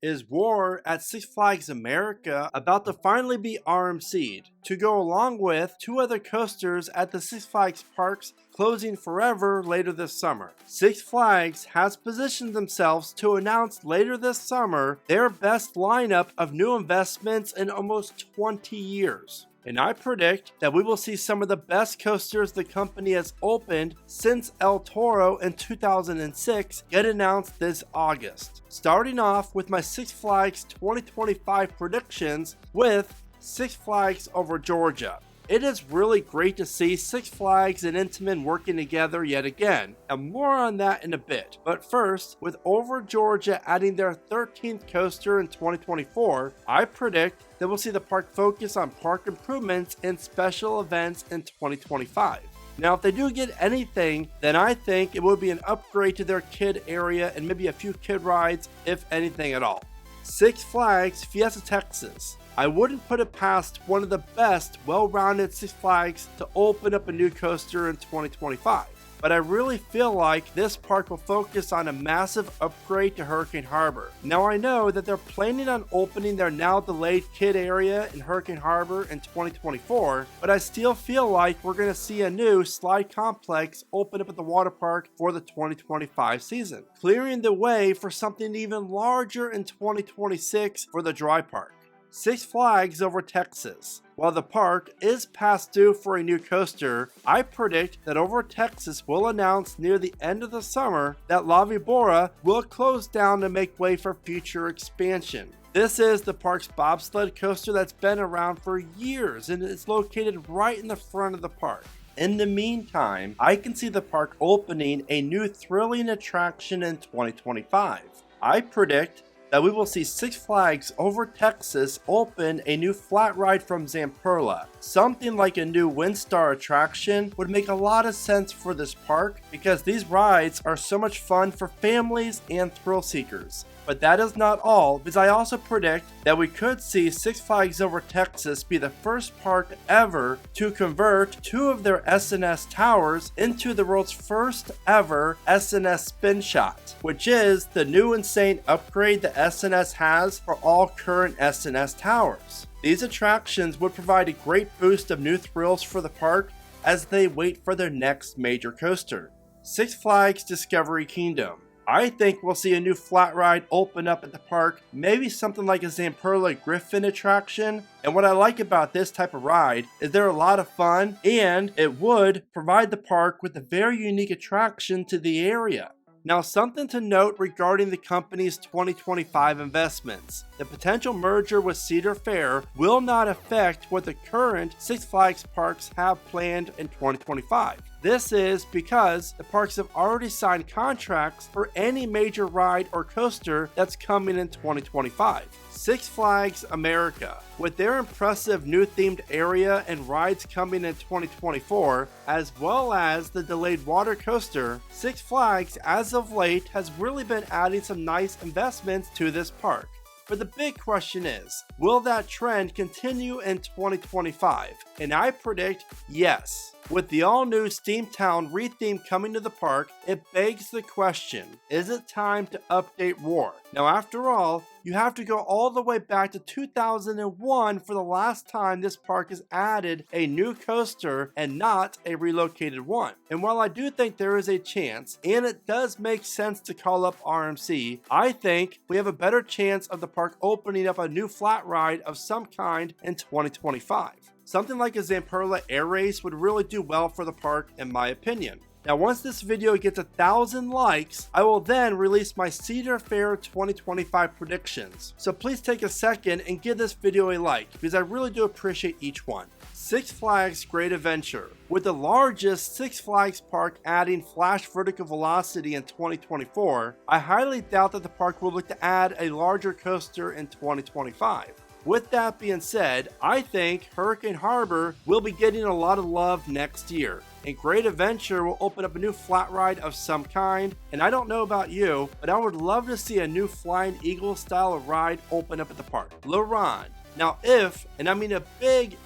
is War at Six Flags America about to finally be RMC'd, to go along with 2 other coasters at the Six Flags parks closing forever later this summer. Six Flags has positioned themselves to announce later this summer their best lineup of new investments in almost 20 years. And I predict that we will see some of the best coasters the company has opened since El Toro in 2006 get announced this August. Starting off with my Six Flags 2025 predictions with Six Flags Over Georgia. It is really great to see Six Flags and Intamin working together yet again, and more on that in a bit. But first, with Over Georgia adding their 13th coaster in 2024, I predict that we'll see the park focus on park improvements and special events in 2025. Now, if they do get anything, then I think it would be an upgrade to their kid area and maybe a few kid rides, if anything at all. Six Flags Fiesta Texas. I wouldn't put it past one of the best well-rounded Six Flags to open up a new coaster in 2025. But I really feel like this park will focus on a massive upgrade to Hurricane Harbor. Now I know that they're planning on opening their now delayed kid area in Hurricane Harbor in 2024, but I still feel like we're going to see a new slide complex open up at the water park for the 2025 season, clearing the way for something even larger in 2026 for the dry park. Six Flags Over Texas. While the park is past due for a new coaster, I predict that Over Texas will announce near the end of the summer that La Vibora will close down to make way for future expansion. This is the park's bobsled coaster that's been around for years and it's located right in the front of the park. In the meantime, I can see the park opening a new thrilling attraction in 2025. I predict that we will see Six Flags Over Texas open a new flat ride from Zamperla. Something like a new Windstar attraction would make a lot of sense for this park because these rides are so much fun for families and thrill seekers. But that is not all, because I also predict that we could see Six Flags Over Texas be the first park ever to convert 2 of their SNS towers into the world's first ever SNS spin shot, which is the new insane upgrade that SNS has for all current SNS towers. These attractions would provide a great boost of new thrills for the park as they wait for their next major coaster. Six Flags Discovery Kingdom. I think we'll see a new flat ride open up at the park, maybe something like a Zamperla Griffin attraction. And what I like about this type of ride is they're a lot of fun and it would provide the park with a very unique attraction to the area. Now, something to note regarding the company's 2025 investments. The potential merger with Cedar Fair will not affect what the current Six Flags parks have planned in 2025. This is because the parks have already signed contracts for any major ride or coaster that's coming in 2025. Six Flags America. With their impressive new themed area and rides coming in 2024, as well as the delayed water coaster, Six Flags as of late has really been adding some nice investments to this park. But the big question is, will that trend continue in 2025? And I predict yes. With the all-new Steamtown retheme coming to the park, it begs the question, is it time to update Roar? Now, after all, you have to go all the way back to 2001 for the last time this park has added a new coaster and not a relocated one. And while I do think there is a chance, and it does make sense to call up RMC, I think we have a better chance of the park opening up a new flat ride of some kind in 2025. Something like a Zamperla Air Race would really do well for the park in my opinion. Now, once this video gets 1,000 likes, I will then release my Cedar Fair 2025 predictions. So please take a second and give this video a like, because I really do appreciate each one. Six Flags Great Adventure. With the largest Six Flags park adding flash vertical velocity in 2024, I highly doubt that the park will look to add a larger coaster in 2025. With that being said, I think Hurricane Harbor will be getting a lot of love next year. And Great Adventure will open up a new flat ride of some kind, and I don't know about you, but I would love to see a new Flying Eagle style of ride open up at the park. LaRon. Now if, and I mean a big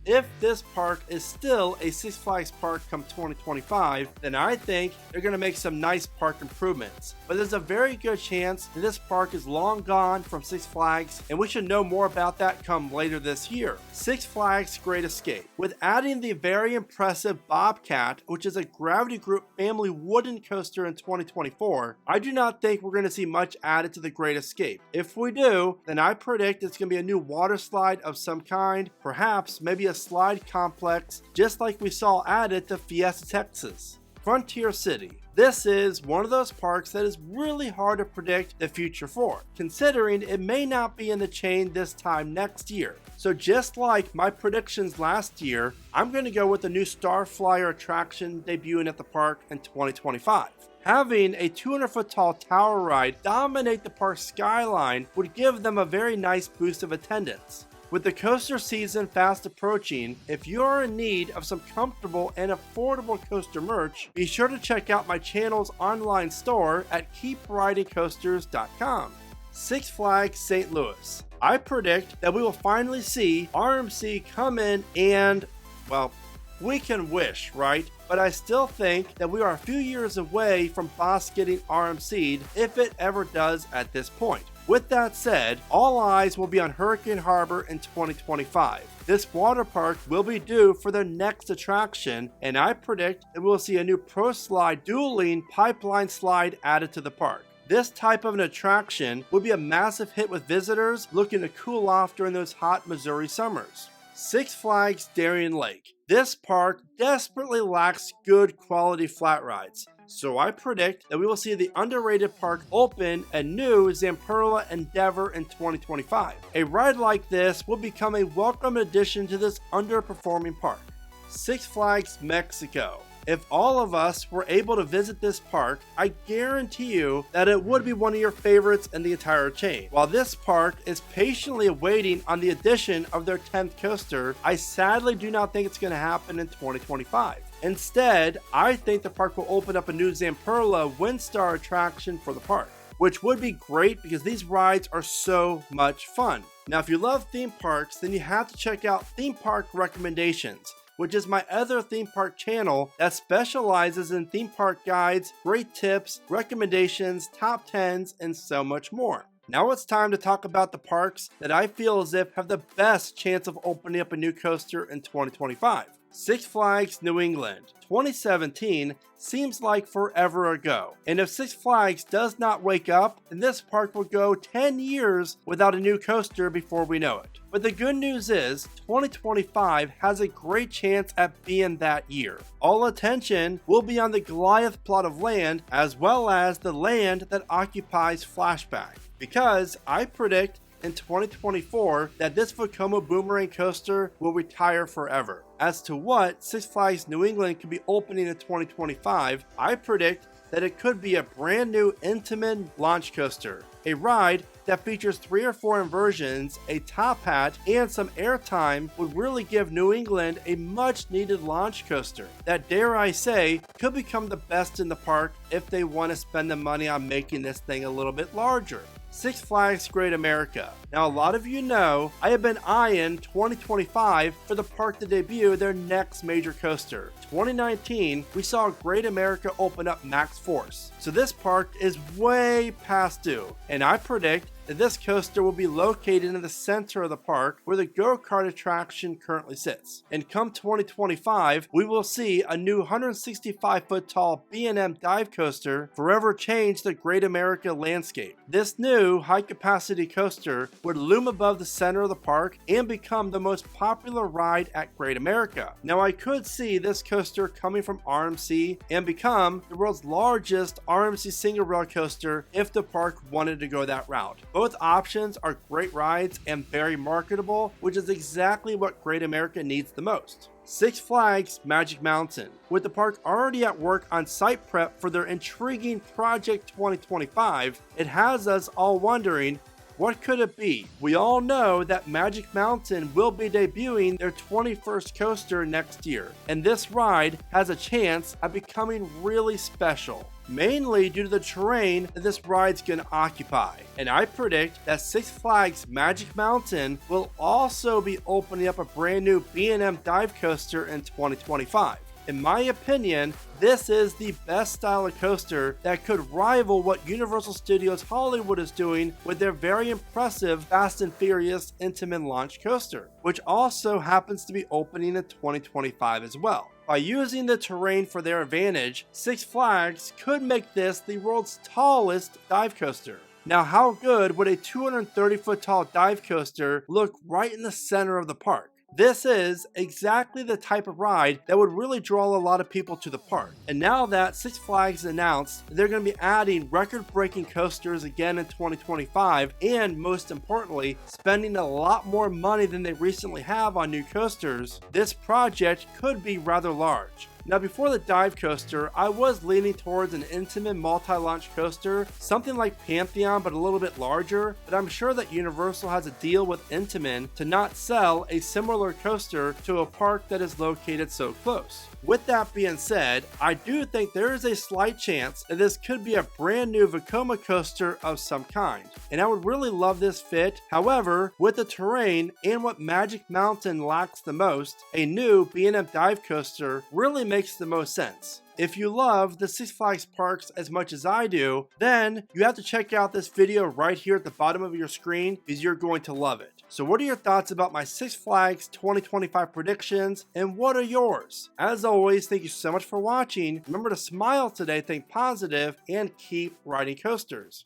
if this park is still a Six Flags park come 2025, then I think they're going to make some nice park improvements. But there's a very good chance that this park is long gone from Six Flags, and we should know more about that come later this year. Six Flags Great Escape. With adding the very impressive Bobcat, which is a Gravity Group family wooden coaster in 2024, I do not think we're going to see much added to the Great Escape. If we do, then I predict it's going to be a new water slide of some kind, perhaps maybe a slide complex, just like we saw added to Fiesta Texas. Frontier City. This is one of those parks that is really hard to predict the future for, considering it may not be in the chain this time next year. So just like my predictions last year, I'm going to go with the new Star Flyer attraction debuting at the park in 2025. Having a 200-foot tall tower ride dominate the park skyline would give them a very nice boost of attendance. With the coaster season fast approaching, if you are in need of some comfortable and affordable coaster merch, be sure to check out my channel's online store at keepridingcoasters.com. Six Flags St. Louis. I predict that we will finally see RMC come in and, well, we can wish, right? But I still think that we are a few years away from Boss getting RMC'd if it ever does at this point. With that said, all eyes will be on Hurricane Harbor in 2025. This water park will be due for their next attraction, and I predict that we'll see a new Pro Slide dueling pipeline slide added to the park. This type of an attraction would be a massive hit with visitors looking to cool off during those hot Missouri summers. Six Flags Darien Lake. This park desperately lacks good quality flat rides. So I predict that we will see the underrated park open a new Zamperla Endeavor in 2025. A ride like this will become a welcome addition to this underperforming park. Six Flags Mexico. If all of us were able to visit this park, I guarantee you that it would be one of your favorites in the entire chain. While this park is patiently awaiting on the addition of their 10th coaster, I sadly do not think it's going to happen in 2025. Instead, I think the park will open up a new Zamperla Windstar attraction for the park, which would be great because these rides are so much fun. Now, if you love theme parks, then you have to check out Theme Park Recommendations, which is my other theme park channel that specializes in theme park guides, great tips, recommendations, top 10s, and so much more. Now it's time to talk about the parks that I feel as if have the best chance of opening up a new coaster in 2025. Six Flags New England. 2017 seems like forever ago, and if Six Flags does not wake up, then this park will go 10 years without a new coaster before we know it. But the good news is, 2025 has a great chance at being that year. All attention will be on the Goliath plot of land, as well as the land that occupies Flashback, because I predict in 2024 that this Vekoma Boomerang coaster will retire forever. As to what Six Flags New England could be opening in 2025, I predict that it could be a brand new Intamin launch coaster, a ride that features 3 or 4 inversions, a top hat, and some airtime would really give New England a much needed launch coaster that, dare I say, could become the best in the park if they want to spend the money on making this thing a little bit larger. Six Flags Great America. Now, a lot of you know I have been eyeing 2025 for the park to debut their next major coaster. 2019, we saw Great America open up Max Force, so this park is way past due, and I predict that this coaster will be located in the center of the park where the go-kart attraction currently sits. And come 2025, we will see a new 165-foot tall B&M dive coaster forever change the Great America landscape. This new high-capacity coaster would loom above the center of the park and become the most popular ride at Great America. Now, I could see this coaster coming from RMC and become the world's largest RMC single rail coaster if the park wanted to go that route. Both options are great rides and very marketable, which is exactly what Great America needs the most. Six Flags Magic Mountain. With the park already at work on site prep for their intriguing Project 2025, it has us all wondering, what could it be? We all know that Magic Mountain will be debuting their 21st coaster next year, and this ride has a chance at becoming really special. mainly due to the terrain that this ride's gonna occupy. And I predict that Six Flags Magic Mountain will also be opening up a brand new B&M dive coaster in 2025. In my opinion, this is the best style of coaster that could rival what Universal Studios Hollywood is doing with their very impressive Fast and Furious Intamin launch coaster, which also happens to be opening in 2025 as well. By using the terrain for their advantage, Six Flags could make this the world's tallest dive coaster. Now, how good would a 230-foot tall dive coaster look right in the center of the park? This is exactly the type of ride that would really draw a lot of people to the park. And now that Six Flags announced they're going to be adding record-breaking coasters again in 2025, and most importantly, spending a lot more money than they recently have on new coasters, this project could be rather large. Now, before the dive coaster, I was leaning towards an Intamin multi-launch coaster, something like Pantheon but a little bit larger, but I'm sure that Universal has a deal with Intamin to not sell a similar coaster to a park that is located so close. With that being said, I do think there is a slight chance that this could be a brand new Vekoma coaster of some kind, and I would really love this fit. However, with the terrain and what Magic Mountain lacks the most, a new B&M dive coaster really makes the most sense. If you love the Six Flags parks as much as I do, then you have to check out this video right here at the bottom of your screen because you're going to love it. So what are your thoughts about my Six Flags 2025 predictions, and what are yours? As always, thank you so much for watching. Remember to smile today, think positive, and keep riding coasters.